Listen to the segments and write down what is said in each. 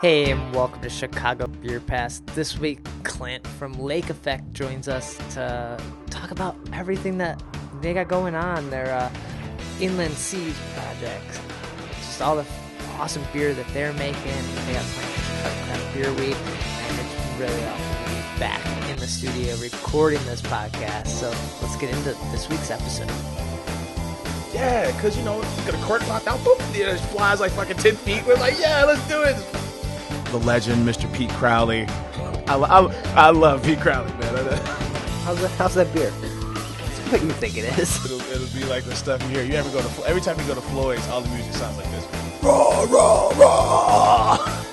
Hey, and welcome to Chicago Beer Pass. This week, Clint from Lake Effect joins us to talk about everything that they got going on, their Inland Seas project. Just all the awesome beer that they're making. They got plans for Chicago Craft Beer Week, and it's really awesome to be back in the studio recording this podcast. So let's get into this week's episode. Yeah, because, you get a cork popped out, boop, it just flies like fucking 10 feet. We're like, yeah, let's do it. The legend, Mr. Pete Crowley. I love Pete Crowley, man. How's that beer? It's what you think it is. It'll be like the stuff you hear. You ever go to every time you go to Floyd's, all the music sounds like this. Raw, raw, raw.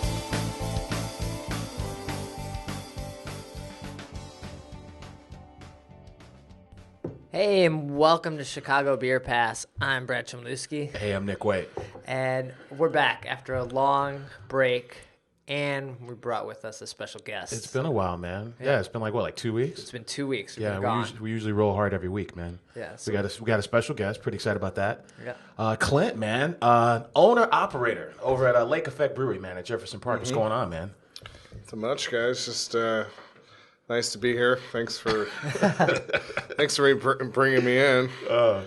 Hey, and welcome to Chicago Beer Pass. I'm Brad Chmielewski. Hey, I'm Nick Waite. And we're back after a long break, and we brought with us a special guest. It's been a while, man. Yeah, it's been like 2 weeks? It's been 2 weeks. Yeah, we usually roll hard every week, man. Yeah, so we got a special guest. Pretty excited about that. Yeah. Clint, man, owner-operator over at Lake Effect Brewing, man, at Jefferson Park. What's going on, man? Not so much, guys. Just nice to be here. Thanks for bringing me in.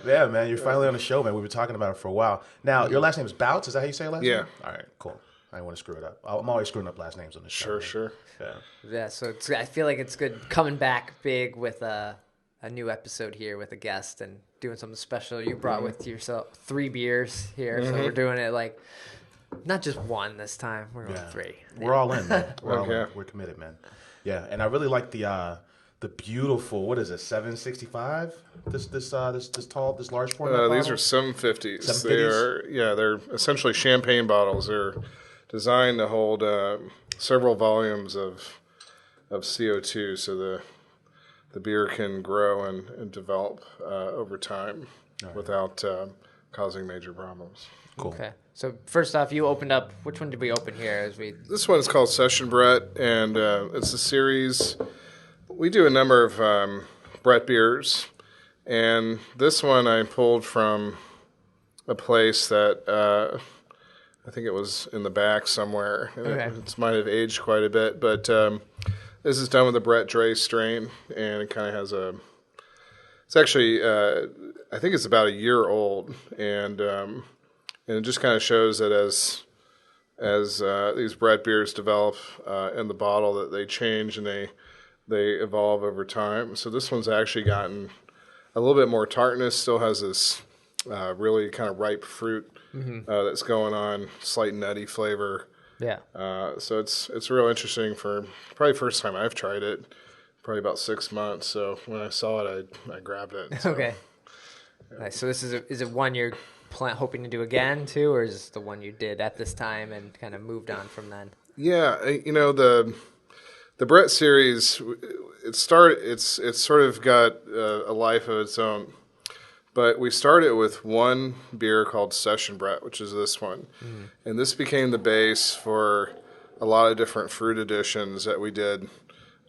Yeah, man, you're finally on the show, man. We've been talking about it for a while. Now, your last name is Bouts. Is that how you say your last name? Yeah. All right, cool. I didn't want to screw it up. I'm always screwing up last names on this show. Sure. Yeah, so I feel like it's good coming back big with a new episode here with a guest and doing something special. You brought with yourself 3 beers here, so we're doing it like not just one this time. We're going 3. We're all in, man. Okay. We're committed, man. Yeah, and I really like the beautiful, what is it, 765? This large format. These are 750s. 750s? They're essentially champagne bottles. They're designed to hold several volumes of CO2, so the beer can grow and develop over time without causing major problems. Cool. Okay. So first off, you opened up. Which one did we open here? This one is called Session Brett, and it's a series. We do a number of Brett beers, and this one I pulled from a place that I think it was in the back somewhere. Okay. It might have aged quite a bit, but this is done with the Brett Dre strain, and it kind of has it's actually, I think it's about a year old, and it just kind of shows that as these Brett beers develop in the bottle, that they change and they evolve over time. So this one's actually gotten a little bit more tartness, still has this really kind of ripe fruit that's going on, slight nutty flavor. Yeah. So it's real interesting for probably the first time I've tried it, probably about 6 months. So when I saw it, I grabbed it. So, Okay. Yeah. Nice. So this is it one you're hoping to do again too, or is this the one you did at this time and kind of moved on from then? Yeah, the Brett series, it's sort of got a life of its own. But we started with one beer called Session Brett, which is this one. And this became the base for a lot of different fruit additions that we did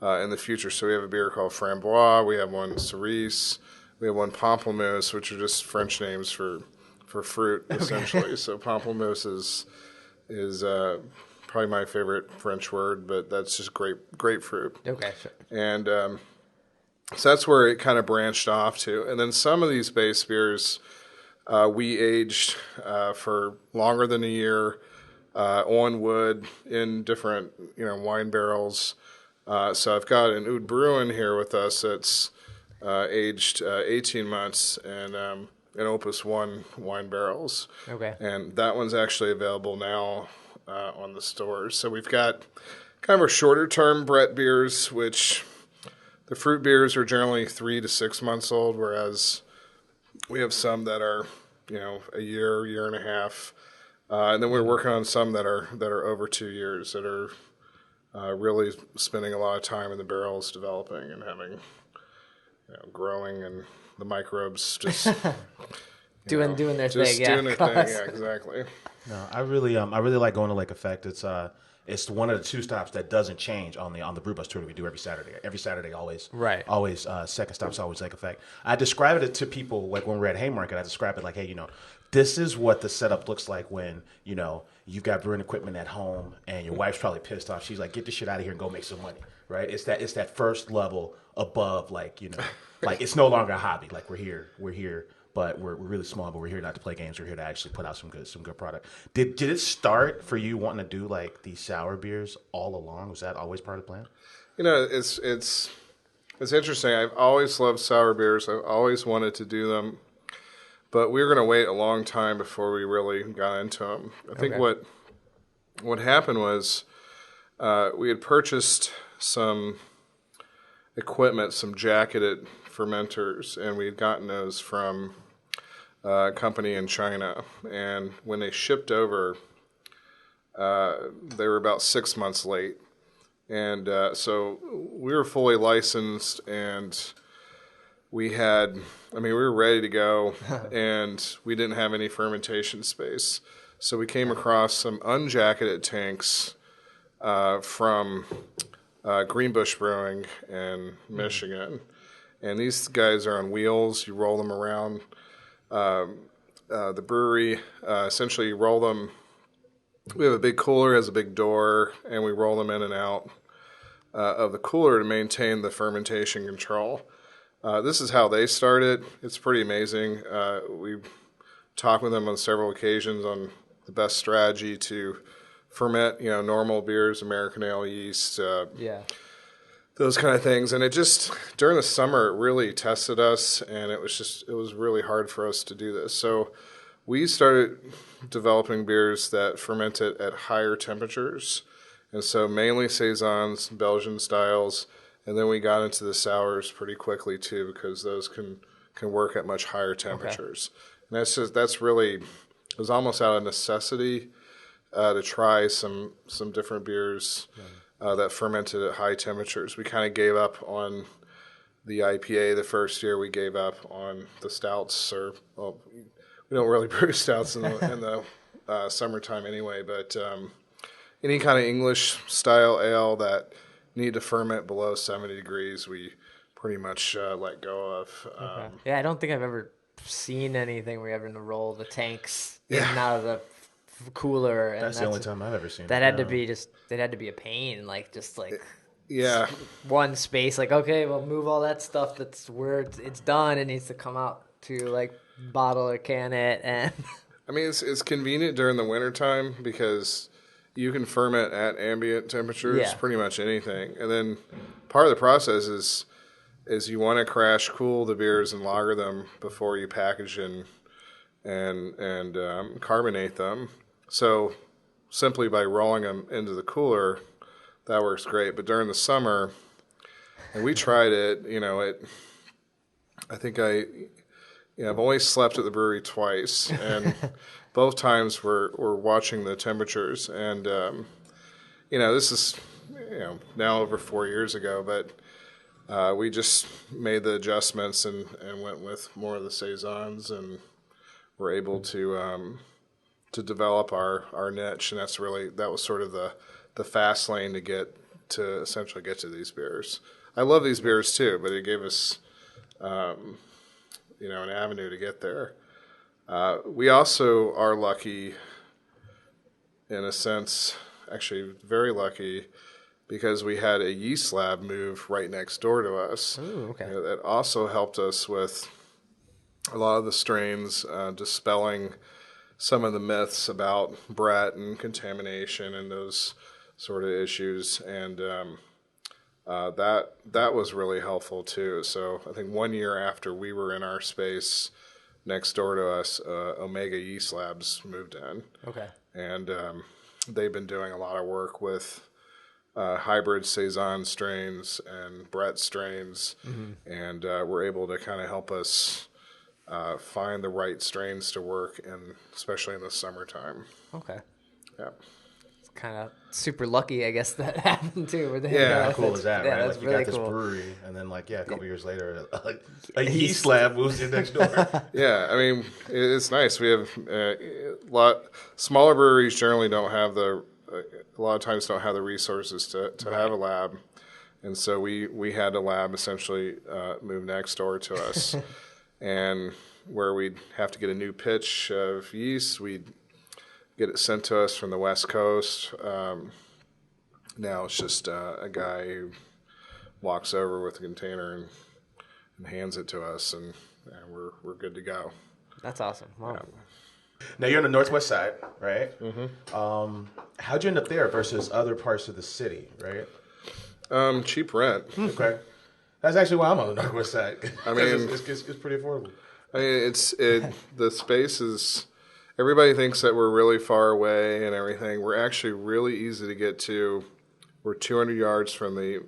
in the future. So we have a beer called Framboise, we have one Cerise, we have one Pamplemousse, which are just French names for fruit, essentially. Okay. So Pamplemousse is probably my favorite French word, but that's just grapefruit. Okay, sure. And so that's where it kind of branched off to. And then some of these base beers we aged for longer than a year on wood in different wine barrels. So I've got an Oud Bruin here with us that's aged 18 months and in Opus 1 wine barrels. Okay. And that one's actually available now on the stores. So we've got kind of our shorter term Brett beers, which the fruit beers are generally 3 to 6 months old, whereas we have some that are, a year and a half. And then we're working on some that are over 2 years that are really spending a lot of time in the barrels developing and having, growing and the microbes just doing their thing. Just doing their thing. Yeah, exactly. No, I really like going to Lake Effect. It's one of the 2 stops that doesn't change on the Brew Bus tour that we do every Saturday. Every Saturday, always. Right. Always, second stop's always Lake Effect. I describe it to people, like when we're at Haymarket, I describe it like, hey, this is what the setup looks like when, you've got brewing equipment at home and your wife's probably pissed off. She's like, get this shit out of here and go make some money, right? It's that first level above, like it's no longer a hobby. Like we're here, but we're really small, but we're here not to play games. We're here to actually put out some good product. Did it start for you wanting to do like these sour beers all along? Was that always part of the plan? It's interesting. I've always loved sour beers. I've always wanted to do them. But we were going to wait a long time before we really got into them. I think what happened was we had purchased some equipment, some jacketed fermenters, and we had gotten those from a company in China. And when they shipped over, they were about 6 months late. And so we were fully licensed, and we were ready to go, and we didn't have any fermentation space. So we came across some unjacketed tanks from Greenbush Brewing in Michigan. And these guys are on wheels. You roll them around the brewery. Essentially, you roll them. We have a big cooler, has a big door, and we roll them in and out of the cooler to maintain the fermentation control. This is how they started. It's pretty amazing. We talked with them on several occasions on the best strategy to ferment, normal beers, American ale yeast, those kind of things. And it just, during the summer, it really tested us, and it was really hard for us to do this. So we started developing beers that fermented at higher temperatures. And so mainly Saisons, Belgian styles. And then we got into the sours pretty quickly too, because those can work at much higher temperatures. Okay. And that's really, it was almost out of necessity to try some different beers that fermented at high temperatures. We kind of gave up on the IPA the first year. We gave up on the stouts, we don't really brew stouts in the summertime anyway. But any kind of English style ale that need to ferment below 70 degrees, we pretty much let go of. Yeah, I don't think I've ever seen anything where you're having to roll the tanks in and out of the cooler. And that's the only time I've ever seen that. Had to be it had to be a pain, yeah, one space. Like, okay, well, move all that stuff that's where it's done. It needs to come out to bottle or can it. And I mean, it's convenient during the wintertime because you can ferment at ambient temperatures, pretty much anything. And then part of the process is you want to crash cool the beers and lager them before you package and carbonate them. So simply by rolling them into the cooler, that works great. But during the summer, and we tried it, I think I've only slept at the brewery twice, and both times we're watching the temperatures. And, this is, now over 4 years ago, but we just made the adjustments and went with more of the Saisons, and were able to develop our niche. And that was sort of the fast lane to essentially get to these beers. I love these beers too, but it gave us, an avenue to get there. We also are lucky, in a sense, actually very lucky, because we had a yeast lab move right next door to us. Ooh, okay. That also helped us with a lot of the strains, dispelling some of the myths about Brett and contamination and those sort of issues. And that was really helpful too. So I think 1 year after we were in our space, next door to us, Omega Yeast Labs moved in. Okay. And they've been doing a lot of work with hybrid Saison strains and Brett strains, and were able to kind of help us find the right strains to work, and especially in the summertime. Okay. Yeah. It's kind of super lucky, I guess, that happened too. How cool is that, right? That's you really got this cool. brewery, and then a couple years later, a yeast lab moves in next door. Yeah, I mean, it's nice. We have a lot smaller breweries generally don't have a lot of times don't have the resources to have a lab, and so we had a lab essentially move next door to us. And where we'd have to get a new pitch of yeast. We'd get it sent to us from the West Coast. Now it's just a guy who walks over with a container and hands it to us, and we're good to go. That's awesome. Wow. Yeah. Now you're on the northwest side, right? Mm-hmm. How'd you end up there versus other parts of the city, right? Cheap rent. Okay. That's actually why I'm on the northwest side. I mean, it's pretty affordable. I mean, the space is. Everybody thinks that we're really far away and everything. We're actually really easy to get to. We're 200 yards from the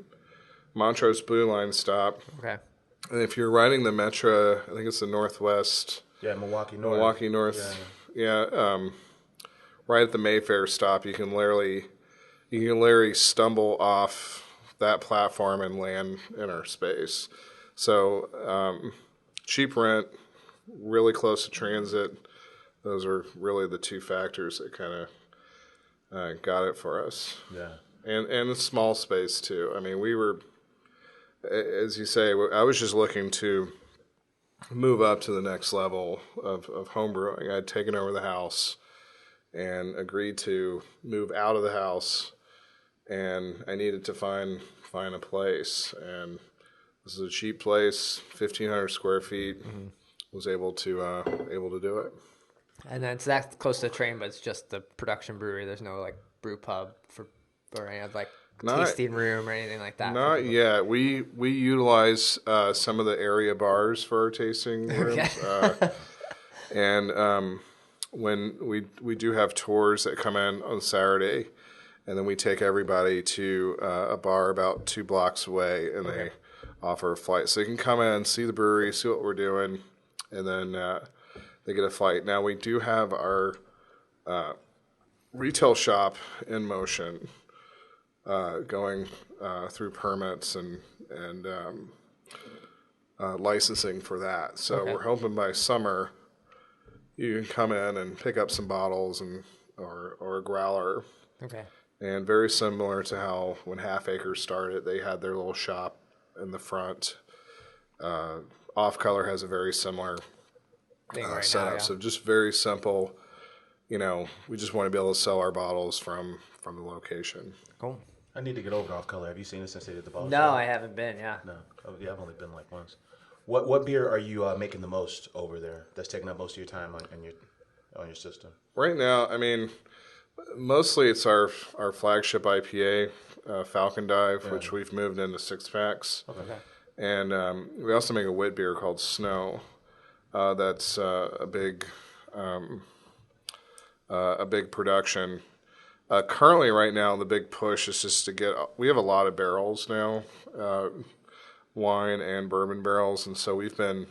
Montrose Blue Line stop. Okay. And if you're riding the Metro, I think it's the Northwest. Yeah, Milwaukee North. Milwaukee North. Yeah. Right at the Mayfair stop, you can literally stumble off that platform and land in our space. So cheap rent, really close to transit. Those are really the two factors that kind of got it for us. Yeah. And a small space, too. I mean, we were, as you say, I was just looking to move up to the next level of home brewing. I'd taken over the house and agreed to move out of the house, and I needed to find a place. And this is a cheap place, 1,500 square feet. Mm-hmm. Was able to do it. And then it's that close to the train, but it's just the production brewery. There's no like brew pub or any like tasting room or anything like that. Not yet. We utilize some of the area bars for our tasting rooms. Okay. And when we do have tours that come in on Saturday, and then we take everybody to a bar about 2 blocks away, and they offer a flight. So they can come in, see the brewery, see what we're doing, and then they get a flight. Now, we do have our retail shop in motion, going through permits and licensing for that. So we're hoping by summer you can come in and pick up some bottles or a growler. Okay. And very similar to how when Half Acre started, they had their little shop in the front. Off Color has a very similar setup. So just very simple. You know, we just want to be able to sell our bottles from the location. Cool. I need to get over to Off Color. Have you seen it since they did the bottle? No, I haven't been. Yeah. No. Oh, yeah, I've only been like once. What beer are you making the most over there? That's taking up most of your time on your system. Right now, I mean, mostly it's our flagship IPA, Falcon Dive, which we've moved into 6-packs. Okay. And we also make a wit beer called Snow. That's a big production. Currently, right now, the big push is just to get. We have a lot of barrels now, wine and bourbon barrels, and so we've been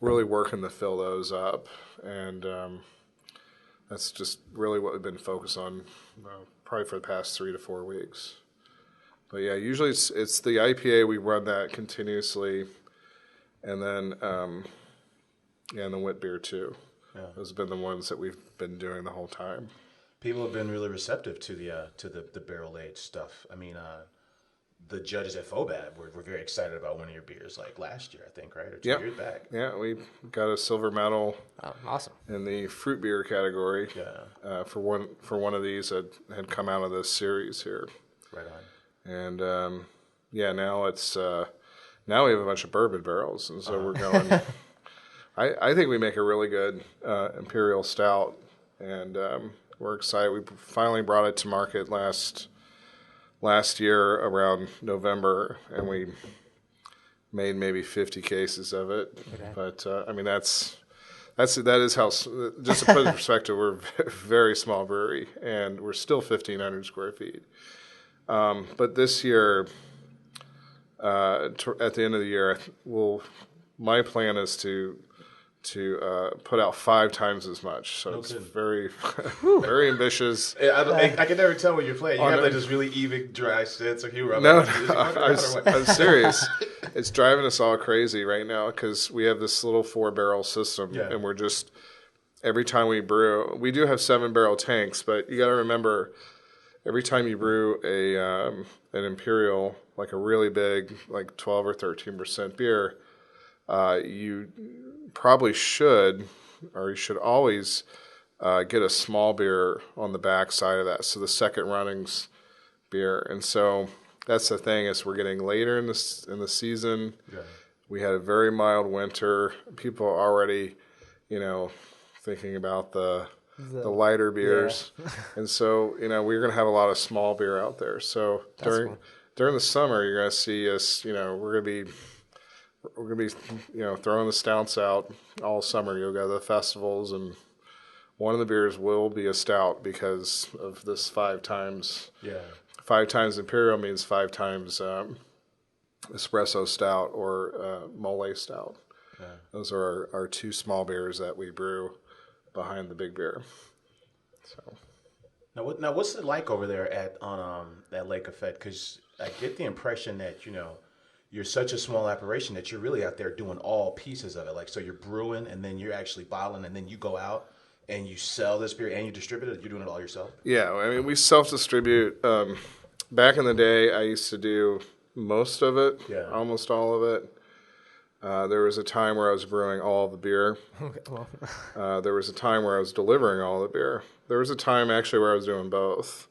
really working to fill those up, and that's just really what we've been focused on, probably for the past 3 to 4 weeks. But yeah, usually it's the IPA. We run that continuously, and then and the wit beer too. Yeah. Those have been the ones that we've been doing the whole time. People have been really receptive to the barrel aged stuff. I mean, the judges at FOBAB were very excited about one of your beers, like last year, I think, right, or 2 years back. Yeah, we got a silver medal. Oh, awesome! In the fruit beer category. Yeah. For one of these that had come out of this series here. Right on. And now it's now we have a bunch of bourbon barrels, and so we're going. I think we make a really good imperial stout, and we're excited. We finally brought it to market last year around November, and we made maybe 50 cases of it. Okay. But I mean, that is how. Just to put it in perspective, we're a very small brewery, and we're still 1,500 square feet. But this year, at the end of the year, my plan is to put out 5 times as much. So it's very, very ambitious. I can never tell when you're playing. You have like this really even, dry sense of humor. No, I'm serious. It's driving us all crazy right now because we have this little 4-barrel system, and we're just every time we brew, we do have 7-barrel tanks, but you got to remember. Every time you brew an imperial, like a really big, like 12 or 13% beer, you probably should, or you should always get a small beer on the back side of that. So the second running's beer. And so that's the thing, is we're getting later in the season. Yeah. We had a very mild winter. People are already, thinking about the lighter beers. Yeah. And so, we're going to have a lot of small beer out there. So during the summer, you're going to see us, we're going to be, throwing the stouts out all summer. You'll go to the festivals, and one of the beers will be a stout because of this 5 times. Yeah. 5 times Imperial means 5 times espresso stout or mole stout. Yeah. Those are our 2 small beers that we brew behind the big beer. So now what's it like over there at Lake Effect? Because I get the impression that you're such a small operation that you're really out there doing all pieces of it. Like, so you're brewing, and then you're actually bottling, and then you go out and you sell this beer and you distribute it. You're doing it all yourself. Yeah, I mean, we self-distribute. Back in the day, I used to do most of it, almost all of it. There was a time where I was brewing all the beer. There was a time where I was delivering all the beer. There was a time actually where I was doing both.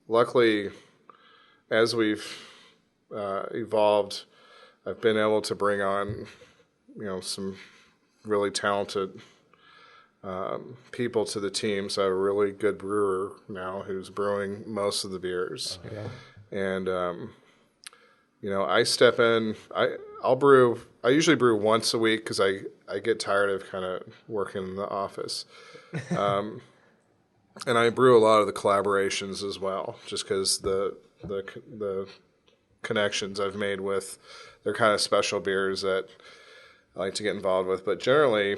Luckily, as we've evolved, I've been able to bring on, some really talented people to the team. So I have a really good brewer now who's brewing most of the beers. Okay. And I step in. I'll brew. I usually brew once a week because I get tired of kind of working in the office. And I brew a lot of the collaborations as well, just because the connections I've made with, they're kind of special beers that I like to get involved with. But generally,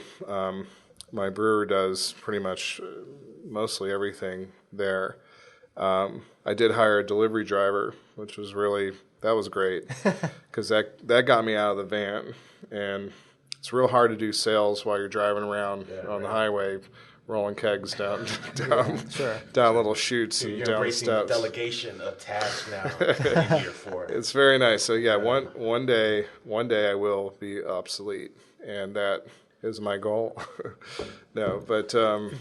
my brewer does pretty much mostly everything there. I did hire a delivery driver, which was that was great because that got me out of the van. And it's real hard to do sales while you're driving around on the highway, rolling kegs down little chutes and down steps. Delegation of tasks now. Easier for it. It's very nice. So one day I will be obsolete, and that is my goal. No, but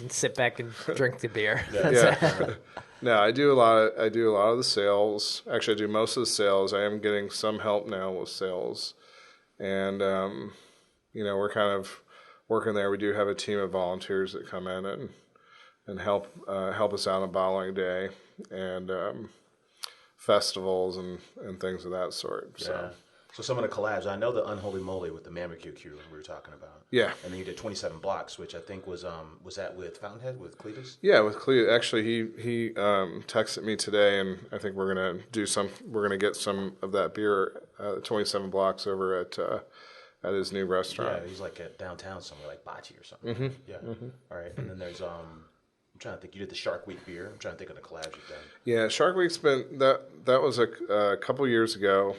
sit back and drink the beer. Yeah. No, I do a lot of the sales. Actually, I do most of the sales. I am getting some help now with sales, and we're kind of working there. We do have a team of volunteers that come in and help us out on bottling day and festivals and things of that sort. Yeah. So some of the collabs, I know the Unholy Moly with the Mammoth Q we were talking about. Yeah. And then you did 27 Blocks, which I think was that with Fountainhead, with Cletus? Yeah, with Cletus. Actually, he texted me today, and I think we're gonna get some of that beer, 27 Blocks, over at his new restaurant. Yeah, he's like at downtown somewhere, like Bocce or something. Mm-hmm. Yeah. Mm-hmm. All right. And then there's I'm trying to think. You did the Shark Week beer. I'm trying to think of the collabs you've done. Yeah, Shark Week's been that was a couple years ago.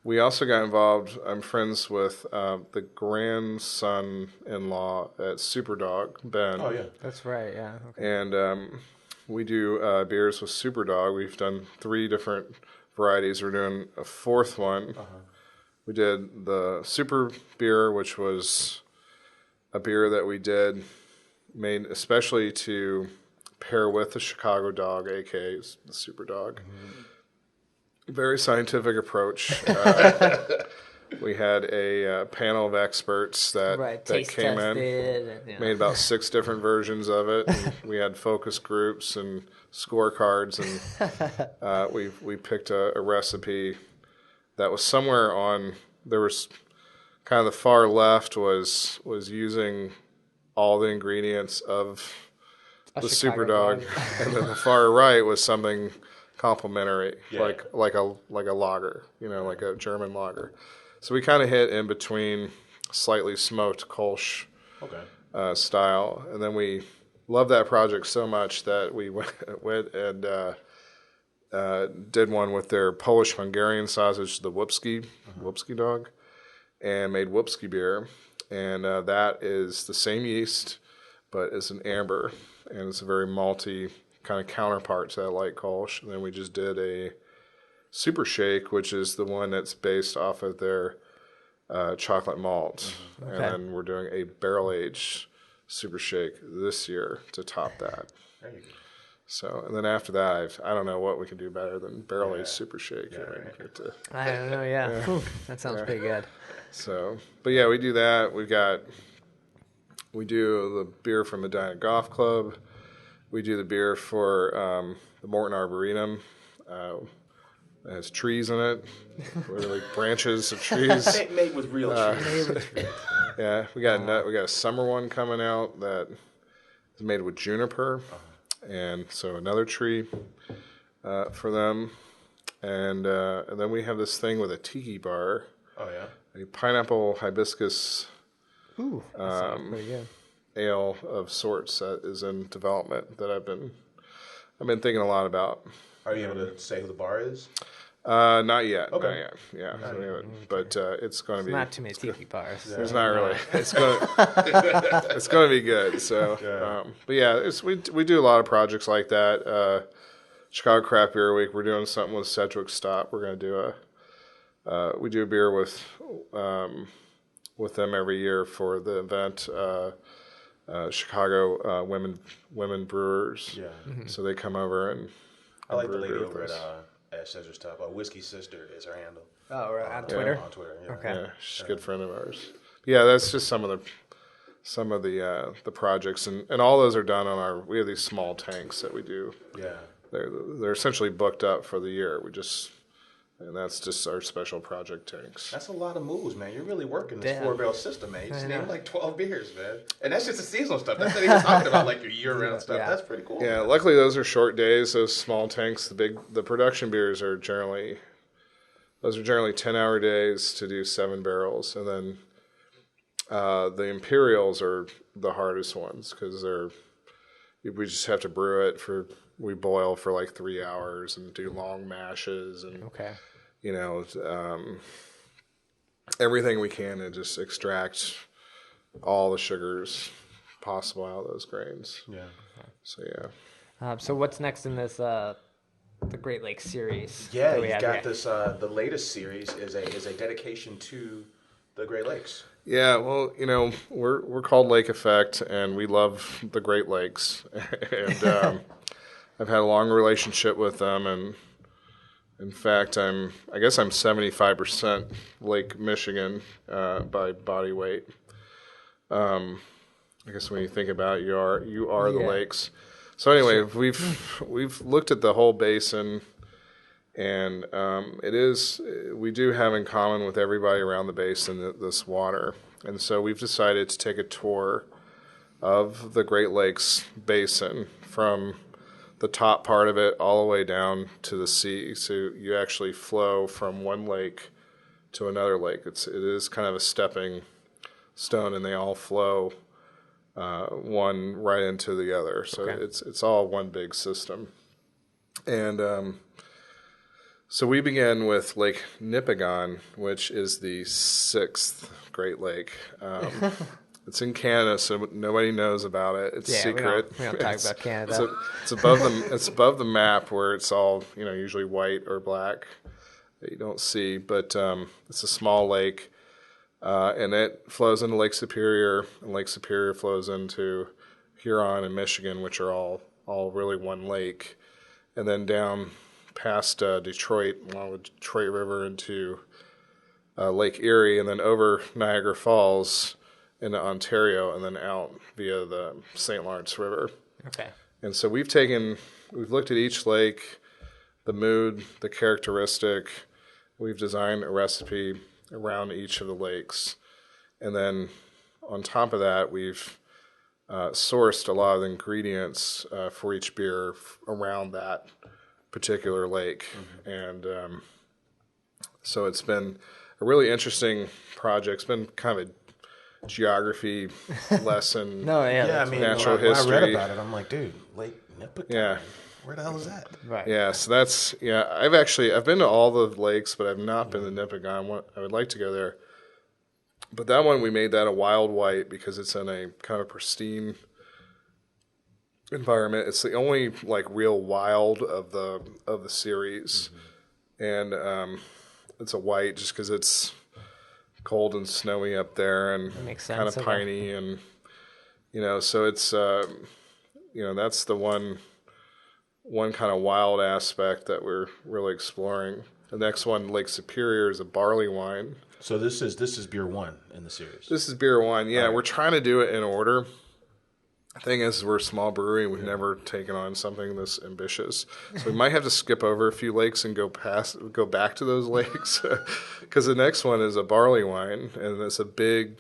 We also got involved. I'm friends with the grandson-in-law at Superdog, Ben. Oh yeah, that's right. Yeah. Okay. And we do beers with Superdog. We've done 3 different varieties. We're doing a 4th one. Uh-huh. We did the Super beer, which was a beer that we made especially to pair with the Chicago Dog, aka the Super Dog. Mm-hmm. Very scientific approach. We had a panel of experts that came in, made about 6 different versions of it. And we had focus groups and scorecards, and we picked a recipe that was somewhere on. There was kind of the far left was using all the ingredients of the Superdog, and then the far right was something complimentary, like a lager, like a German lager. So we kind of hit in between slightly smoked Kolsch style, and then we loved that project so much that we went and did one with their Polish-Hungarian sausage, the Wupski dog, and made Wupski beer, and that is the same yeast, but it's an amber, and it's a very malty kind of counterpart to that light Kolsch. And then we just did Super Shake, which is the one that's based off of their chocolate malt. Okay. And then we're doing a barrel-aged Super Shake this year to top that. There you go. So, and then after that, I don't know what we can do better than barrel-aged Super Shake. I don't know. Yeah, Whew, that sounds pretty good. So, but yeah, we do that. We do the beer from Medina Golf Club. We do the beer for the Morton Arboretum. It has trees in it, like branches of trees. Made with real trees. Yeah, we got a summer one coming out that is made with juniper, and so another tree for them, and then we have this thing with a tiki bar. Oh yeah. A pineapple hibiscus Ooh, that sounds pretty good. ale of sorts that is in development that I've been thinking a lot about. Are you able to say who the bar is? Not yet. Okay. Not yet. Yeah. So we haven't, but it's going to be. Not too many tiki bars. There's not really. It's going. It's going to be good. So, but yeah, we do a lot of projects like that. Chicago Craft Beer Week. We're doing something with Sedgwick Stop. We're going to do we do a beer with them every year for the event. Chicago women brewers. Yeah. So they come over and. I like the brew lady beer over with us. at Sedgwick Stop. Whiskey Sister is her handle. Oh, right, on Twitter. On Twitter. Yeah. Okay. Yeah, she's a good friend of ours. Yeah, that's just some of the projects, and all those are done on we have these small tanks that we do. Yeah. They're essentially booked up for the year. And that's just our special project tanks. That's a lot of moves, man. You're really working this Damn. 4-barrel system, man. You just I named know. like 12 beers, man. And that's just the seasonal stuff. That's not even talking about like your year-round stuff. Yeah. That's pretty cool. Yeah, man. luckily those are short days. Those small tanks, the production beers are generally 10-hour days to do 7 barrels, and then the Imperials are the hardest ones because we just have to brew it we boil for like 3 hours and do long mashes and Okay. Everything we can to just extract all the sugars possible out of those grains. Yeah. So yeah. So what's next in this the Great Lakes series? Yeah, that we you've have got here? this. The latest series is a dedication to the Great Lakes. Yeah, well, we're called Lake Effect, and we love the Great Lakes, and I've had a long relationship with them, and in fact, I guess I'm 75% Lake Michigan by body weight. I guess when you think about it, you are the lakes. So anyway, we've looked at the whole basin, and we do have in common with everybody around the basin this water, and so we've decided to take a tour of the Great Lakes basin from the top part of it all the way down to the sea. So you actually flow from one lake to another lake. It is kind of a stepping stone, and they all flow one right into the other. So it's all one big system. And so we began with Lake Nipigon, which is the 6th Great Lake. It's in Canada, so nobody knows about it. It's secret. We don't talk about Canada. It's above the map where it's all usually white or black that you don't see. But it's a small lake, and it flows into Lake Superior, and Lake Superior flows into Huron and Michigan, which are all really one lake, and then down past Detroit along the Detroit River into Lake Erie, and then over Niagara Falls into Ontario, and then out via the St. Lawrence River. Okay. And so we've looked at each lake, the mood, the characteristic. We've designed a recipe around each of the lakes. And then on top of that, we've sourced a lot of the ingredients for each beer around that particular lake. Mm-hmm. And so it's been a really interesting project. It's been kind of a geography lesson. I mean, natural when I history. read about it, I'm like, dude, Lake Nipigon. Yeah. Where the hell is that? Right. Yeah, so that's I've been to all the lakes, but I've not been to Nipigon. I would like to go there. But that one, we made that a wild white because it's in a kind of pristine environment. It's the only real wild of the series. and it's a white just because it's cold and snowy up there, and makes kind of sense. piney, and so it's that's the one kind of wild aspect that we're really exploring. The next one, Lake Superior, is a barley wine. So this is beer 1 in the series. This is beer 1. Yeah, right. We're trying to do it in order. The thing is, we're a small brewery. We've never taken on something this ambitious, so we might have to skip over a few lakes and go back to those lakes, because the next one is a barley wine, and it's a big,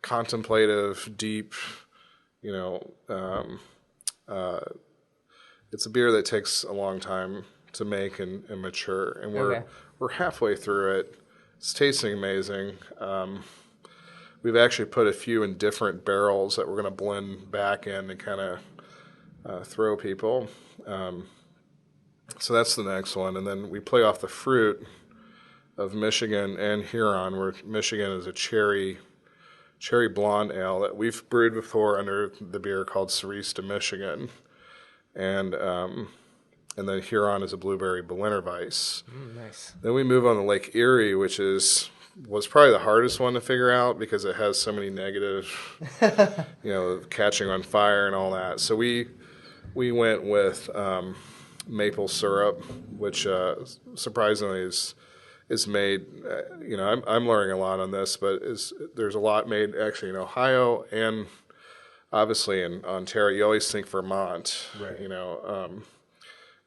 contemplative, deep. It's a beer that takes a long time to make and mature, and we're halfway through it. It's tasting amazing. We've actually put a few in different barrels that we're going to blend back in and kind of throw people. So that's the next one. And then we play off the fruit of Michigan and Huron, where Michigan is a cherry blonde ale that we've brewed before under the beer called Cerise de Michigan. And then Huron is a blueberry Berliner Weiss. Nice. Then we move on to Lake Erie, which was probably the hardest one to figure out because it has so many negative, catching on fire and all that. So we went with maple syrup, which surprisingly is made. I'm learning a lot on this, but there's a lot made actually in Ohio and obviously in Ontario. You always think Vermont, right?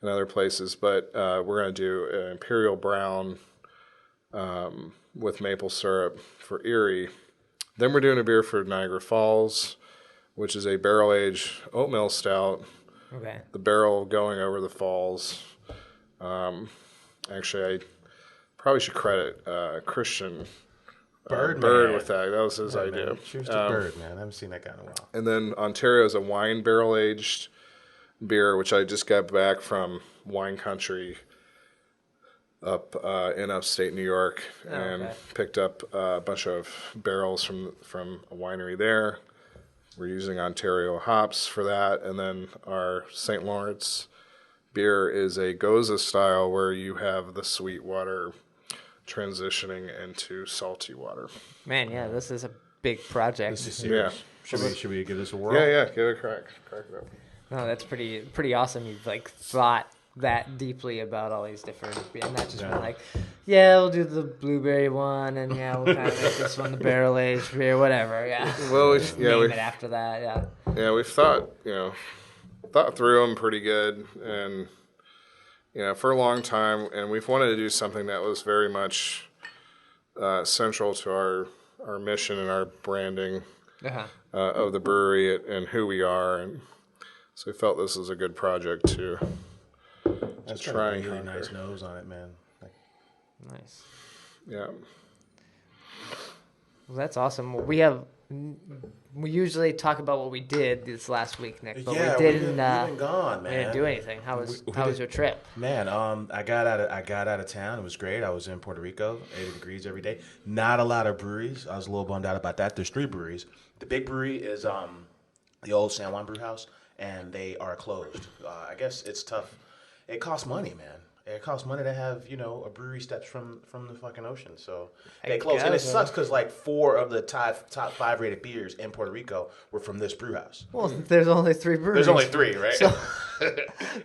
And other places, but we're going to do an Imperial Brown with maple syrup for Erie. Then we're doing a beer for Niagara Falls, which is a barrel-aged oatmeal stout. Okay. The barrel going over the falls. Actually, I probably should credit Christian Bird with that. That was his idea. Man. Cheers to Bird, man. I haven't seen that guy in a while. And then Ontario is a wine barrel-aged beer, which I just got back from wine country up in upstate New York, and picked up a bunch of barrels from a winery there. We're using Ontario hops for that, and then our St. Lawrence beer is a Goza style where you have the sweet water transitioning into salty water. Man, yeah, this is a big project. This is serious. Yeah. Should we give this a whirl? Yeah, give it a crack. Crack it up. No, that's pretty awesome. You've thought that deeply about all these different, and not just been we'll do the blueberry one, and we'll kind of make this one the barrel aged beer, whatever. Yeah. Well, name it after that. Yeah. Yeah, we've thought through them pretty good, and for a long time, and we've wanted to do something that was very much central to our mission and our branding of the brewery and who we are, and so we felt this was a good project to try and really nice nose on it, man. Nice. Yeah. Well, that's awesome. We usually talk about what we did this last week, Nick, but we didn't. We've been gone, man. We didn't do anything. How was your trip? Man, I got out of town. It was great. I was in Puerto Rico, 80 degrees every day. Not a lot of breweries. I was a little bummed out about that. There's 3 breweries. The big brewery is the old San Juan Brew House, and they are closed. I guess it's tough. It costs money, man. It costs money to have, a brewery steps from the fucking ocean. So they close. And it sucks because 4 of the top 5 rated beers in Puerto Rico were from this brew house. Well, there's only 3 breweries. There's only 3, right? So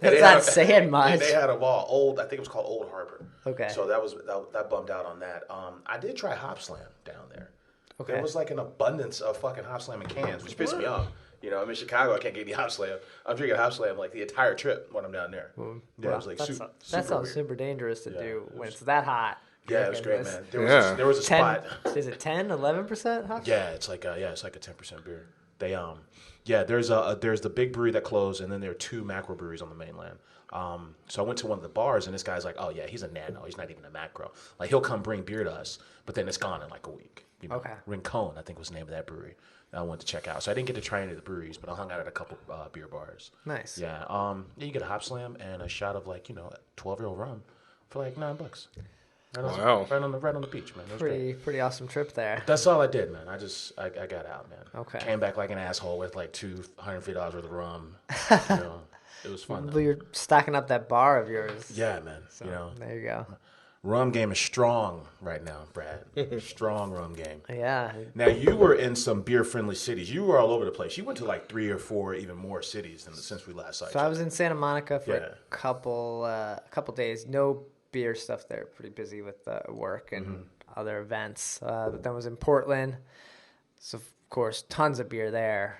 that's not saying much. They had them all. I think it was called Old Harbor. Okay. So that bummed out on that. I did try Hop Slam down there. Okay. There was an abundance of fucking Hop Slam in cans, which pissed me off. I'm in Chicago. I can't get any Hop Slam. I'm drinking Hop Slam the entire trip when I'm down there. Yeah, it was that sounds super dangerous to do when it's that hot. Yeah, it was great, man. There was a 10, spot. Is it 10, 11% hop? Yeah, it's like a 10% beer. They there's the big brewery that closed, and then there are 2 macro breweries on the mainland. So I went to one of the bars, and this guy's like, "Oh yeah, he's a nano. He's not even a macro. He'll come bring beer to us, but then it's gone in a week." Okay. Rincon, I think was the name of that brewery. I went to check out. So I didn't get to try any of the breweries, but I hung out at a couple beer bars. Nice. Yeah. You get a Hop Slam and a shot of 12-year-old rum for $9. Wow. Right on the beach, man. It was pretty awesome trip there. That's all I did, man. I got out, man. Okay. Came back like an asshole with $250 worth of rum. It was fun. Well, you're stocking up that bar of yours. Yeah, man. So, there you go. Rum game is strong right now, Brad. Strong rum game. Yeah. Now, you were in some beer-friendly cities. You were all over the place. You went to like 3 or 4, even more cities since we last saw each So I other. was in Santa Monica for a couple days. No beer stuff there. Pretty busy with work and other events. But then was in Portland. So, of course, tons of beer there.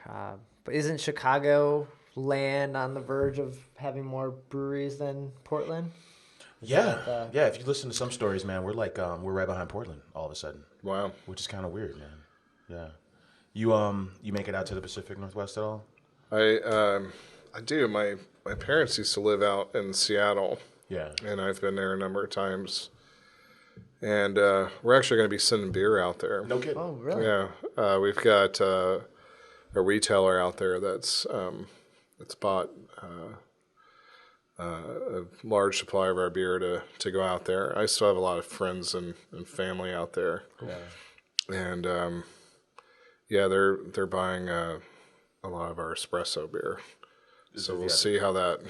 But isn't Chicago land on the verge of having more breweries than Portland? Yeah. If you listen to some stories, man, we're like we're right behind Portland all of a sudden. Wow. Which is kind of weird, man. Yeah. You make it out to the Pacific Northwest at all? I do. My parents used to live out in Seattle. Yeah. And I've been there a number of times. And we're actually going to be sending beer out there. No kidding. Oh, really? Yeah. We've got a retailer out there that's bought a large supply of our beer to go out there. I still have a lot of friends and family out there. Yeah. And they're buying a lot of our espresso beer. So we'll see how that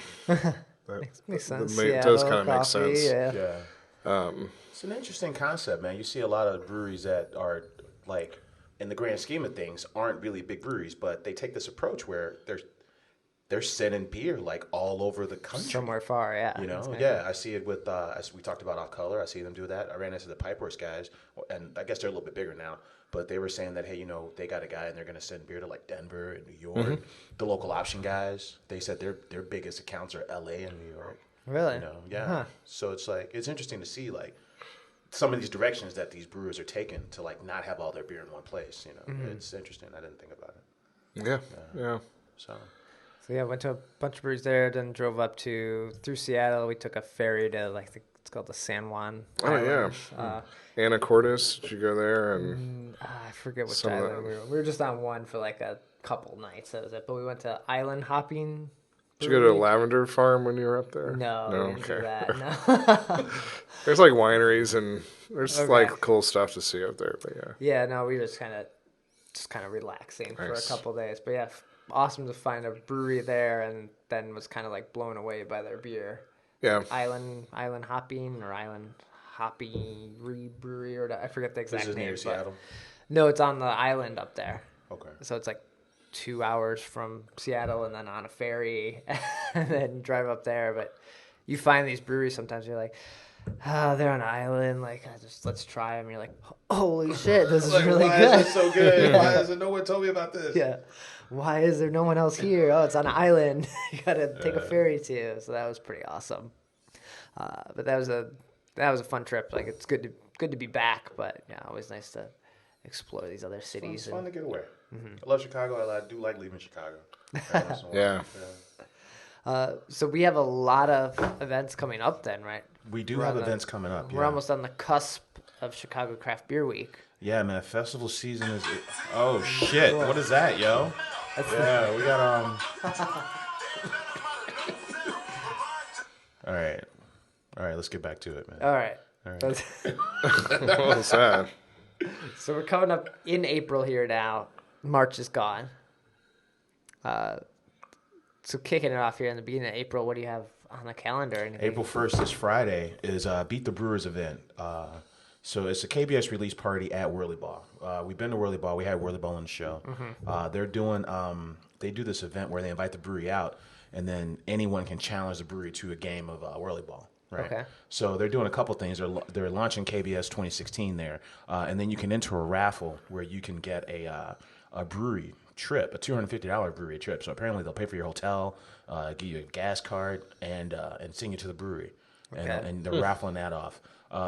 Makes sense. It does kind of make Coffee, sense. Yeah. It's an interesting concept, man. You see a lot of breweries that are like, in the grand scheme of things, aren't really big breweries, but they take this approach where they're sending beer like all over the country. Somewhere far, yeah. You know, yeah. I see it with, as we talked about Off Color, I see them do that. I ran into the Pipeworks guys, and I guess they're a little bit bigger now, but they were saying that, hey, you know, they got a guy and they're going to send beer to like Denver and New York. The local option guys, they said their biggest accounts are LA and New York. Really? You know, yeah. Huh. So it's like, it's interesting to see like some of these directions that these brewers are taking to like not have all their beer in one place. You know, it's interesting. I didn't think about it. Yeah. So So went to a bunch of breweries there, then drove up through Seattle. We took a ferry to it's called the San Juan Islands. Anacortes, did you go there? And I forget which Some of island we were. We were just on one for like a couple nights. That was it. But we went to island hopping. did you go to a lavender farm when you were up there? No, we didn't do that. No. There's like wineries and there's Okay. like cool stuff to see up there. But yeah. Yeah, no, we were just kind of relaxing for a Nice. couple days. But yeah, awesome to find a brewery there, and then was kind of like blown away by their beer. Yeah. Island hopping or island hoppy brewery, or I forget the exact this is name. near but- Seattle. No, it's on the island up there. Okay. So it's like 2 hours from Seattle, and then on a ferry, and then drive up there. But you find these breweries sometimes, you're like, oh, they're on an island. Like, let's try them. You're like, holy shit, this is really why good. is it so good? Why hasn't no one told me about this? Yeah. Why is there no one else here? Oh, it's on an island. You got to take a ferry to. So that was pretty awesome. But that was a fun trip. Like, it's good to be back, but yeah, always nice to explore these other cities. It's fun to get away. I love Chicago. I do like leaving Chicago. Every once in a while. Yeah. So we have a lot of events coming up then, right? We do We're have on the- events coming up. We're yeah. almost on the cusp of Chicago Craft Beer Week. Yeah, man. Festival season is. Oh shit! What is that, yo? Yeah, we got All right. Let's get back to it, man. All right. What was that? So we're coming up in April here now. March is gone. So kicking it off here in the beginning of April, what do you have on the calendar? Anything? April 1st, this Friday, is Beat the Brewers event. So it's a KBS release party at Whirly Ball. We've been to Whirly Ball. We had Whirly Ball on the show. They're doing, they do this event where they invite the brewery out, and then anyone can challenge the brewery to a game of Whirly Ball. Right. Okay. So they're doing a couple things. They're launching KBS 2016 there, and then you can enter a raffle where you can get a brewery trip, a $250 brewery trip. So apparently they'll pay for your hotel, give you a gas card, and send you to the brewery. Okay. And they're raffling that off.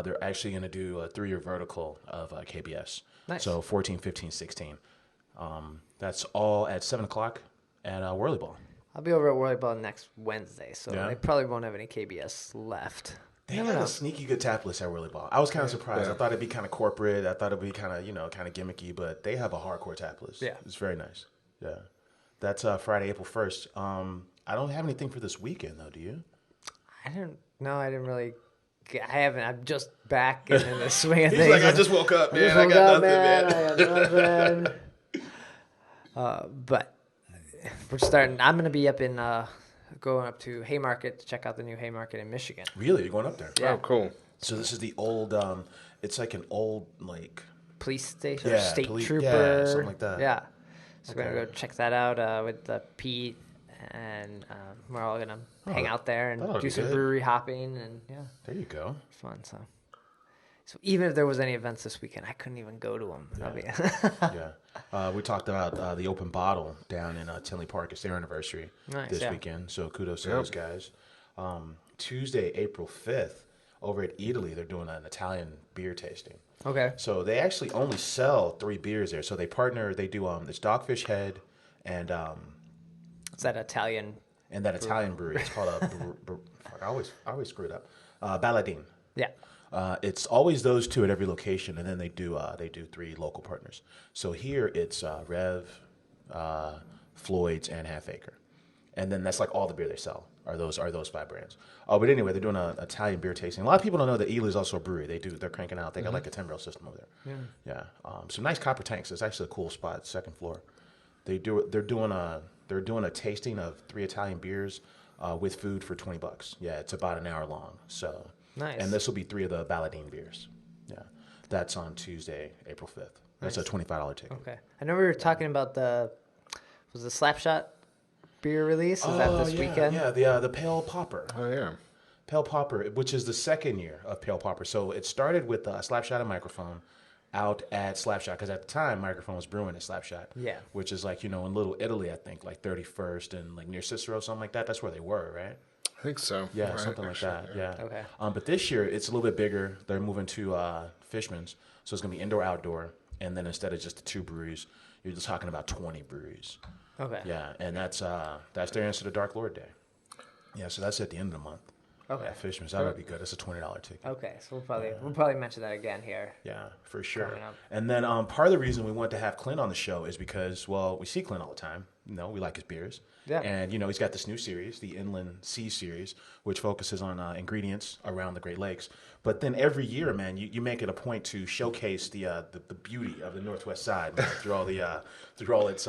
They're actually going to do a 3-year vertical of KBS. Nice. So 14, 15, 16. That's all at 7 o'clock at Whirly Ball. I'll be over at Whirly Ball next Wednesday, so Yeah. they probably won't have any KBS left. They Never have know. a sneaky good tap list at Whirly Ball. I was kind of surprised. Yeah. I thought it'd be kind of corporate. I thought it'd be kind of, kind of gimmicky, but they have a hardcore tap list. Yeah. It's very nice. Yeah. That's Friday, April 1st. I don't have anything for this weekend, though, do you? I didn't really. I'm just back in the swing of things. He's like, I just woke up, man. I woke got up, nothing, man. I got nothing. But we're starting. I'm going to be up going up to Haymarket to check out the new Haymarket in Michigan. Really? You're going up there? Yeah. Oh, cool. So this is the old. It's like an old like Police station, Yeah, state trooper, yeah, something like that. Yeah, so we're gonna go check that out with Pete, and we're all gonna hang out there and that'll do be some good. brewery hopping, and There you go. fun. So even if there was any events this weekend, I couldn't even go to them. Yeah. We talked about the open bottle down in Tinley Park. It's their anniversary this weekend. So kudos to those guys. Tuesday, April 5th, over at Italy, they're doing an Italian beer tasting. Okay. So they actually only sell 3 beers there. So they partner. They do it's Dogfish Head and It's that Italian. that Italian brewery. It's called I always screw it up. Balladine. Yeah. It's always those 2 at every location, and then they do 3 local partners. So here it's Rev, Floyd's, and Half Acre, and then that's like all the beer they sell are those 5 brands. But anyway, they're doing an Italian beer tasting. A lot of people don't know that Ely is also a brewery. They're cranking out. They got like a 10-barrel system over there. Yeah. Some nice copper tanks. It's actually a cool spot, second floor. They're doing a tasting of 3 Italian beers with food for $20. Yeah, it's about an hour long. So. Nice. And this will be 3 of the Balladine beers. Yeah. That's on Tuesday, April 5th. That's a $25 ticket. Okay. I know we were talking about the Slapshot beer release. Is that this weekend? Yeah, the Pale Popper. Oh yeah. Pale Popper, which is the second year of Pale Popper. So it started with Slapshot and Microphone out at Slapshot, because at the time Microphone was brewing at Slapshot. Yeah. Which is like, in Little Italy, I think, like 31st and like near Cicero, something like that. That's where they were, right? I think so. Yeah, Right, something actually, like that. Yeah. Okay. But this year it's a little bit bigger. They're moving to Fishman's, so it's gonna be indoor outdoor, and then instead of just the 2 breweries, you're just talking about 20 breweries. Okay. Yeah, and that's their answer to Dark Lord Day. Yeah, so that's at the end of the month. Okay. At Fishman's, that would be good. That's a $20 ticket. Okay, so we'll probably mention that again here. Yeah, for sure. Coming up. And then part of the reason we want to have Clint on the show is because, well, we see Clint all the time. We like his beers. Yeah. And, he's got this new series, the Inland Sea series, which focuses on ingredients around the Great Lakes. But then every year, man, you make it a point to showcase the beauty of the Northwest Side, man, through all its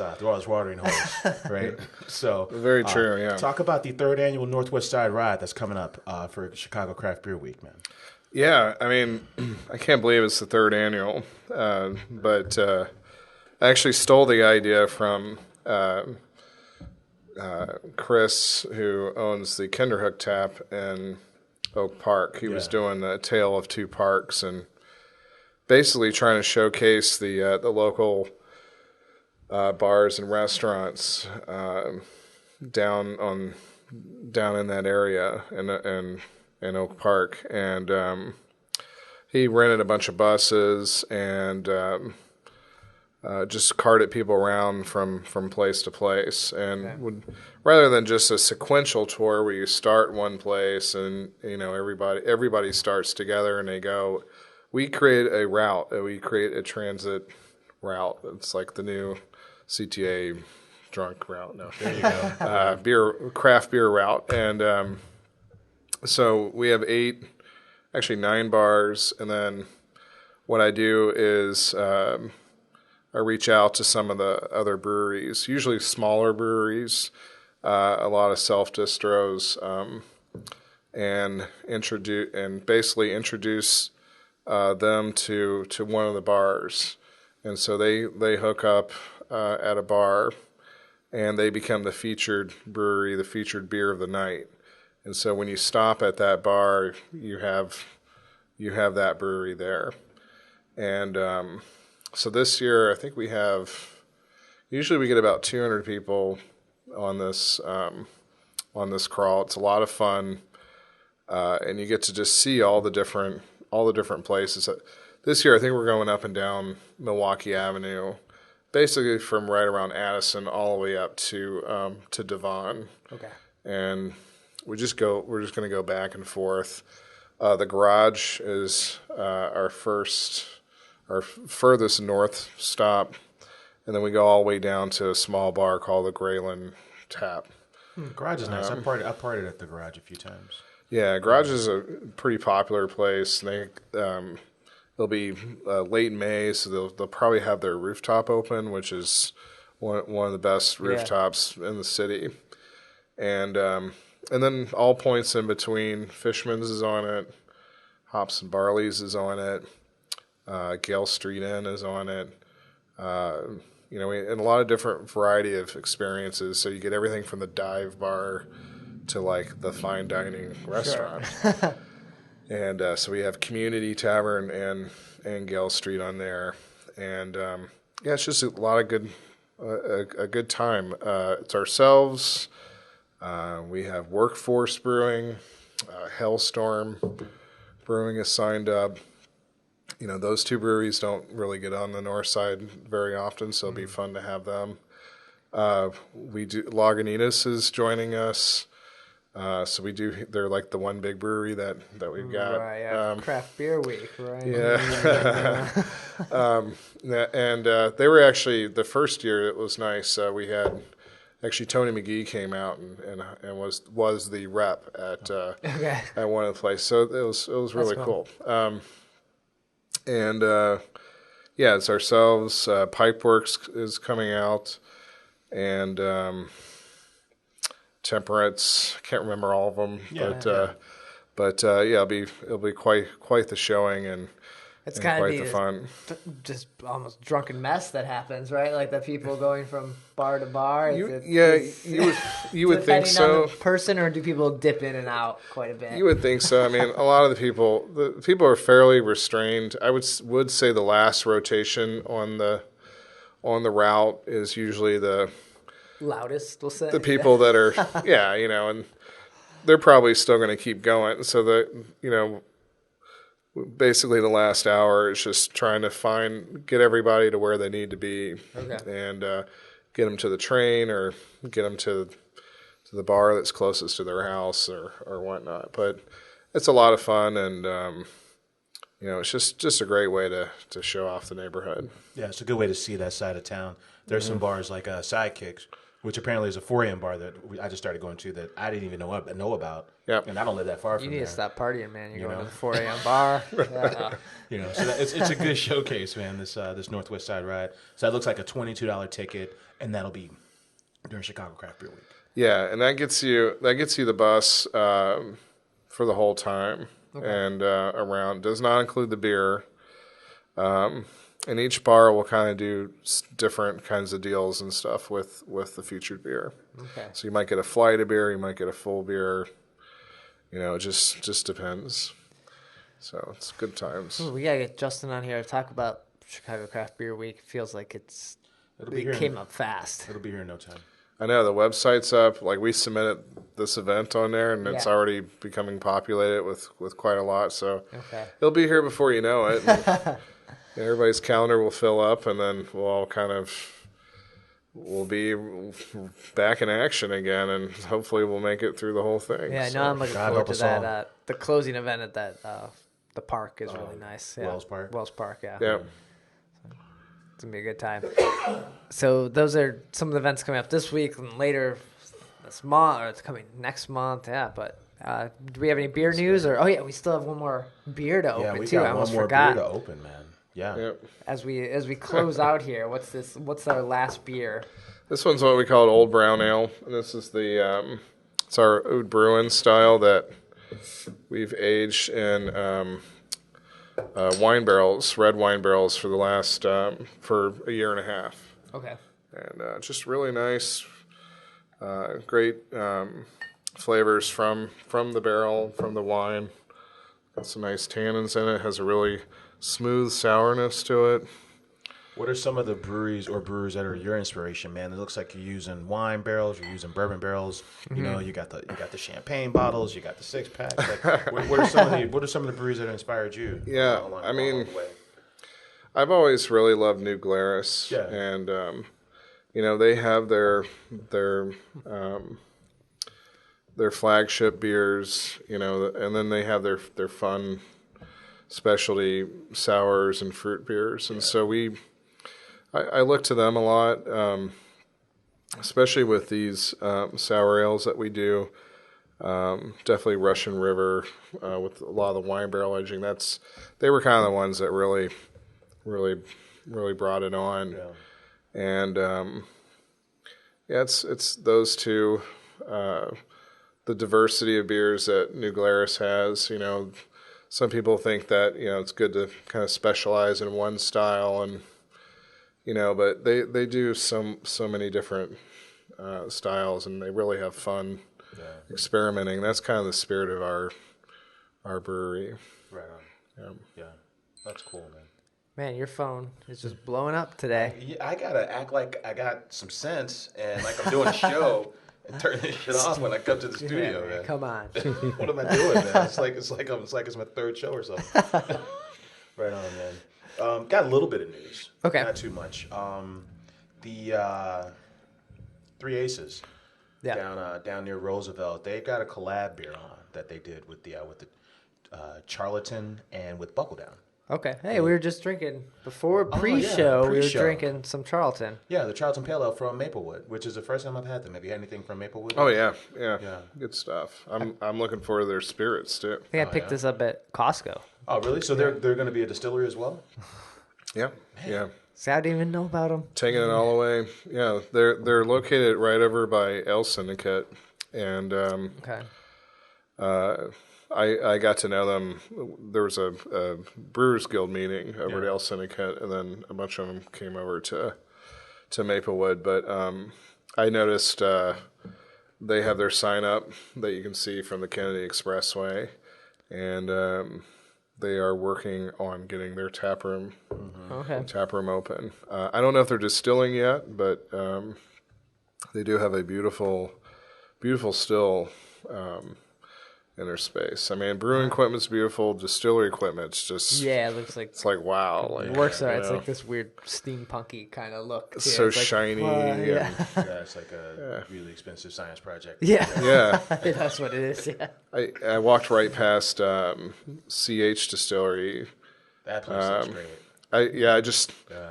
watering holes, right? So Very true. Yeah. Talk about the 3rd annual Northwest Side Ride that's coming up for Chicago Craft Beer Week, man. Yeah, I mean, I can't believe it's the 3rd annual, but I actually stole the idea from Chris, who owns the Kinderhook Tap in Oak Park. He was doing a tale of 2 parks and basically trying to showcase the local bars and restaurants down in that area in Oak Park, and he rented a bunch of buses and just carted people around from place to place, and would, rather than just a sequential tour where you start one place and everybody starts together and they go. We create a route. We create a transit route. It's like the new CTA drunk route. No, there you go. Craft beer route, and so we have 9 bars, and then what I do is I reach out to some of the other breweries, usually smaller breweries, a lot of self-distros, and basically introduce them to one of the bars. And so they hook up at a bar, and they become the featured brewery, the featured beer of the night. And so when you stop at that bar, you have that brewery there. And so this year, I think usually we get about 200 people on this crawl. It's a lot of fun, and you get to just see all the different places. This year, I think we're going up and down Milwaukee Avenue, basically from right around Addison all the way up to Devon. Okay. And we're just going to go back and forth. The garage is our furthest north stop, and then we go all the way down to a small bar called the Grayland Tap. Garage is nice. I've partied at the garage a few times. Yeah, garage is a pretty popular place. They'll be late May, so they'll probably have their rooftop open, which is one of the best rooftops in the city. And then all points in between. Fishman's is on it. Hops and Barley's is on it. Gale Street Inn is on it. And a lot of different variety of experiences. So you get everything from the dive bar to like the fine dining restaurant. Sure. And so we have Community Tavern and Gale Street on there. And it's just a lot of a good time. It's ourselves. We have Workforce Brewing, Hellstorm Brewing is signed up. Those two breweries don't really get on the north side very often, so it'll be fun to have them. Lagunitas is joining us. They're like the one big brewery that we've got. Right, yeah. Craft Beer Week, right? Yeah. And they were actually, the first year it was nice. We had, actually Tony McGee came out and was the rep at one of the places. So it was really cool. It's ourselves. Pipeworks is coming out, and Temperance. Can't remember all of them, but it'll be quite the showing and it's kind of quite the fun. Just almost drunken mess that happens, right? Like the people going from bar to bar. You would think so. On the person, or do people dip in and out quite a bit? You would think so. I mean, a lot of the people are fairly restrained. I would say the last rotation on the route is usually the loudest. We'll say the people that are and they're probably still going to keep going. So basically the last hour is just trying to get everybody to where they need to be, and get them to the train or get them to the bar that's closest to their house or whatnot. But it's a lot of fun, and it's just a great way to show off the neighborhood. Yeah, it's a good way to see that side of town. There's some bars like Sidekicks, which apparently is a 4 a.m. bar that I just started going to that I didn't even know about. Yeah, and I don't live that far from there. You need to stop partying, man. You're going to the 4 a.m. bar. Yeah. So it's a good showcase, man. This Northwest Side ride. So that looks like a $22 ticket, and that'll be during Chicago Craft Beer Week. Yeah, and that gets you the bus for the whole time, and around. Does not include the beer. And each bar will kind of do different kinds of deals and stuff with the featured beer. Okay. So you might get a flight of beer, you might get a full beer. It just depends. So it's good times. Ooh, we gotta get Justin on here to talk about Chicago Craft Beer Week. Feels like it came up fast. It'll be here in no time. I know the website's up. Like we submitted this event on there, and it's already becoming populated with quite a lot. So it'll be here before you know it. Everybody's calendar will fill up, and then we'll be back in action again, and hopefully we'll make it through the whole thing. Yeah, no, I'm looking forward to that. The closing event at that the park is really nice. Yeah. Wells Park, yeah. Yeah. It's going to be a good time. So those are some of the events coming up this week and later this month, or it's coming next month. Yeah, but do we have any beer news? We still have one more beer to open, too. I almost forgot. Beer to open, man. Yeah. Yep. As we close out here, what's our last beer? This one's what we call Old Brown Ale. And this is it's our Oud Bruin style that we've aged in wine barrels, red wine barrels for the last for a year and a half. Okay. And just really nice, great flavors from the barrel, from the wine. Got some nice tannins in it. Has a really smooth sourness to it. What are some of the breweries or brewers that are your inspiration, man? It looks like you're using wine barrels, you're using bourbon barrels. Mm-hmm. You got the champagne bottles, you got the 6-packs. Like, what are some of the breweries that inspired you? Yeah, I mean, I've always really loved New Glarus, and they have their flagship beers, and then they have their fun specialty sours and fruit beers, and so I look to them a lot, especially with these sour ales that we do. Definitely Russian River with a lot of the wine barrel aging. They were kind of the ones that really brought it on, and it's those two. The diversity of beers that New Glarus has, some people think that it's good to kind of specialize in one style, and but they do so many different styles, and they really have fun experimenting. That's kind of the spirit of our brewery. Right on. Yeah, that's cool, man. Man, your phone is just blowing up today. I gotta act like I got some sense and like I'm doing a show and turn this shit off when I come to the studio, man. Come on. What am I doing, man? It's like it's my third show or something. Right on, man. Got a little bit of news. Okay. Not too much. The Three Aces down near Roosevelt, they got a collab beer on that they did with the Charlatan and with Buckle Down. Okay. Hey, we were just drinking before pre-show. we were drinking some Charlatan. Yeah, the Charlatan Pale Ale from Maplewood, which is the first time I've had them. Have you had anything from Maplewood? Oh yeah. Good stuff. I'm looking forward to their spirits too. I think I picked this up at Costco. Oh really? So they're going to be a distillery as well? Yeah. Yeah. See, I didn't even know about them. Taking it all away. Yeah, they're located right over by Ale Syndicate, and I got to know them. There was a Brewers Guild meeting over at Ale Syndicate, and then a bunch of them came over to Maplewood. But I noticed they have their sign up that you can see from the Kennedy Expressway, and they are working on getting their tap room open. I don't know if they're distilling yet, but they do have a beautiful still in their space. I mean, brewing equipment's beautiful. Distillery equipment's just it looks like it's like wow. Like, works out. It's like this weird steampunky kind of look. It's so it's like, shiny. Yeah, it's like a really expensive science project. Yeah. That's what it is. Yeah. I walked right past CH Distillery. That place looks great.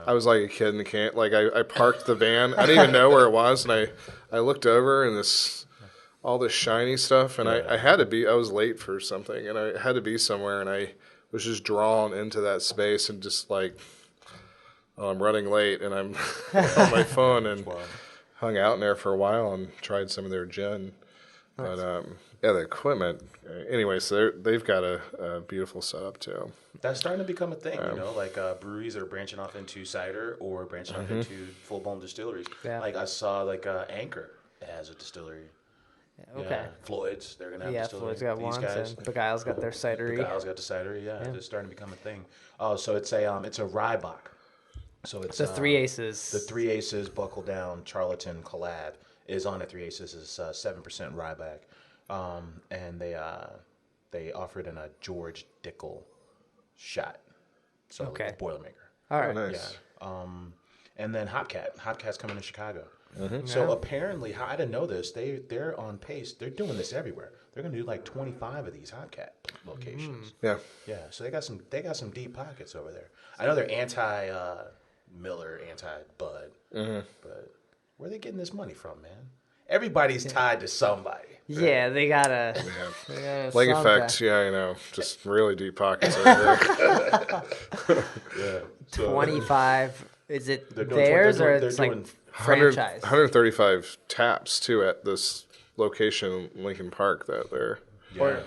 I was like a kid in the can. Like I parked the van. I didn't even know where it was, and I looked over and all this shiny stuff, and I had to be. I was late for something, and I had to be somewhere, and I was just drawn into that space, and just like, I'm running late, and I'm on my phone, and hung out in there for a while, and tried some of their gin. Nice. But the equipment. Anyway, so they've got a beautiful setup too. That's starting to become a thing, like breweries are branching off into cider or branching off into full-blown distilleries. Yeah. Like I saw like Anchor has a distillery. Okay. Yeah. Floyd's, they're gonna have distillery. Floyd's got one. And Beguile's got their cidery. Beguile's got the cidery. Yeah, it's starting to become a thing. Oh, so it's a Rybach. So it's the Three Aces. The Three Aces Buckle Down Charlatan collab is on it. Three Aces is 7% Rybach, and they offer it in a George Dickel shot. So Boilermaker. All right. Oh, nice. Yeah. And then Hopcat's coming to Chicago. Mm-hmm. So apparently, I didn't know this. They're on pace. They're doing this everywhere. They're going to do like 25 of these Hopcat locations. Yeah. Yeah. So they got some deep pockets over there. I know they're anti Miller, anti Bud, but where are they getting this money from, man? Everybody's tied to somebody. Yeah, they gotta. Lake Effect, just really deep pockets over there. 25. Is it theirs or it's like franchise? 135 taps too at this location in Lincoln Park that they're.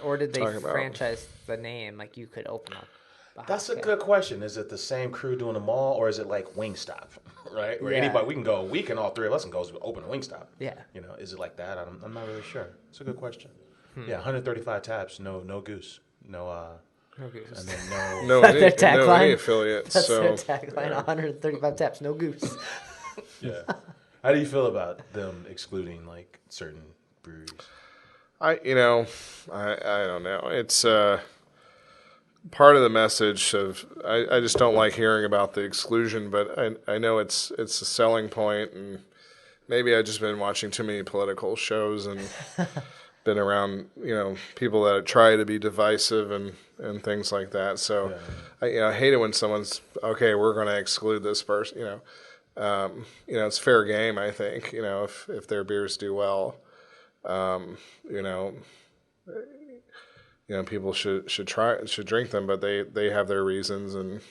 Or did they franchise the name? Like you could open up. That's a good question. Is it the same crew doing them all, or is it like Wingstop, right? Where anybody we can all three of us can go open a Wingstop. Yeah. Is it like that? I'm not really sure. It's a good question. Yeah, 135 taps, no goose, no goose, and then no any affiliates. That's their tagline: 135 taps, no goose. Yeah. How do you feel about them excluding like certain breweries? I don't know. It's part of the message of I just don't like hearing about the exclusion, but I know it's a selling point, and maybe I've just been watching too many political shows and been around people that try to be divisive and things like that. So I hate it when someone's we're going to exclude this person. It's fair game. I think if their beers do well, people should drink them, but they have their reasons, and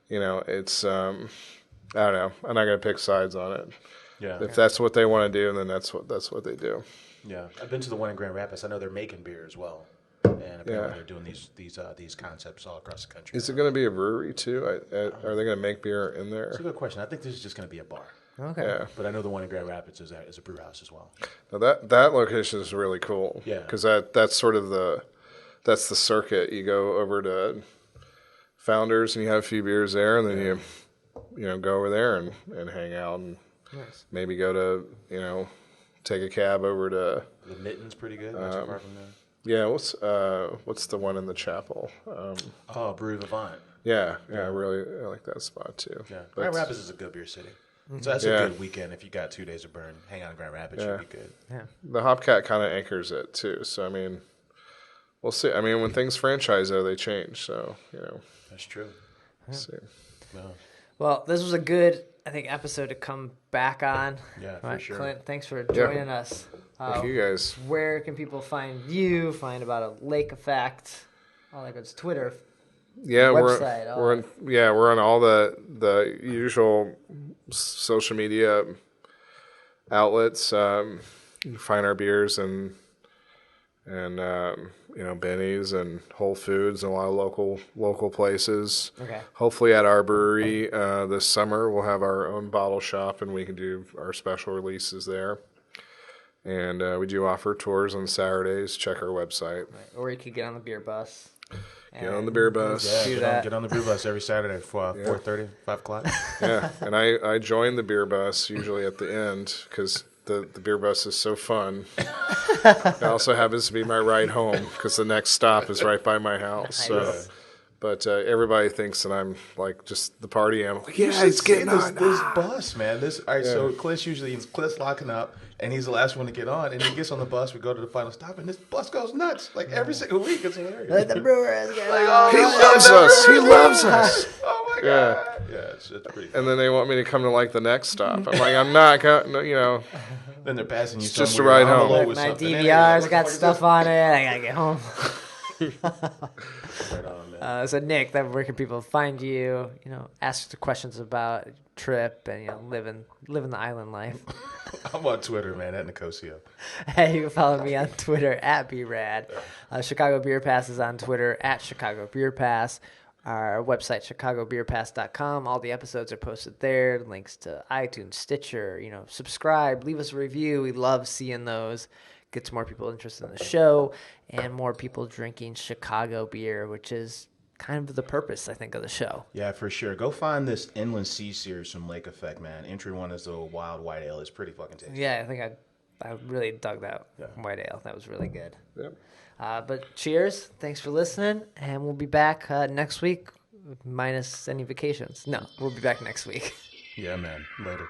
it's I don't know. I'm not gonna pick sides on it. Yeah. If that's what they want to do, then that's what they do. Yeah, I've been to the one in Grand Rapids. I know they're making beer as well. And apparently they're doing these concepts all across the country. Is it going to be a brewery too? Are they going to make beer in there? It's a good question. I think this is just going to be a bar. Okay. Yeah. But I know the one in Grand Rapids is a brew house as well. Now that location is really cool. Yeah. Because that's sort of that's the circuit. You go over to Founders and you have a few beers there, and then you go over there and hang out and maybe go to take a cab over to The Mitten's pretty good. Not too far from there. yeah. What's the one in the chapel? Brew Vivant. Yeah. I like that spot too. Yeah. But- Grand Rapids is a good beer city. So that's a good weekend if you got 2 days of burn. Hang out in Grand Rapids should be good. Yeah. The Hopcat kind of anchors it too. So I mean, we'll see. I mean, when things franchise though, they change. So That's true. we'll see. Well, Well, this was a good, I think, episode to come back on. Yeah, for Right, sure. Clint, thanks for joining us. Thank you guys. Where can people find you? Find about a Lake Effect? All that good. Twitter. Yeah, Website, we're on all the usual social media outlets. You can find our beers and Benny's and Whole Foods and a lot of local places. Okay. Hopefully at our brewery this summer we'll have our own bottle shop and we can do our special releases there. And we do offer tours on Saturdays. Check our website. Right. Or you could get on the beer bus. Get on the beer bus. yeah, get on the brew bus every Saturday for 4:30, 5 o'clock. Yeah, and I join the beer bus usually at the end because the beer bus is so fun. It also happens to be my ride home because the next stop is right by my house. Nice. But everybody thinks that I'm like just the party animal. You Yeah, should it's see getting this, on. this bus, man. So Clint's locking up, and he's the last one to get on, and he gets on the bus. We go to the final stop, and this bus goes nuts. Like every single week, it's hilarious. Like the brewer is going He loves us. He loves us. Oh my Yeah. god! Yeah, it's pretty. Fun. And then they want me to come to like the next stop. I'm like, I'm not going. Then they're passing you. It's just somewhere a ride on the home. low Look, with my something. DVR's What got the fuck stuff is on it. I gotta get home. this? Right on, man. So Nick, where can people find you? Ask the questions about trip and living the island life. I'm on Twitter, man, at Nicosio. Hey, you can follow me on Twitter at BRAD. Chicago Beer Pass is on Twitter at Chicago Beer Pass. Our website, chicagobeerpass.com. All the episodes are posted there. Links to iTunes, Stitcher. Subscribe, leave us a review. We love seeing those. Gets more people interested in the show and more people drinking Chicago beer, which is kind of the purpose, I think, of the show. Yeah, for sure. Go find this Inland Sea series from Lake Effect, man. Entry 1 is the Wild White Ale. It's pretty fucking tasty. Yeah, I think I really dug that white ale. That was really good. Yep. But cheers. Thanks for listening. And we'll be back next week minus any vacations. No, we'll be back next week. Yeah, man. Later.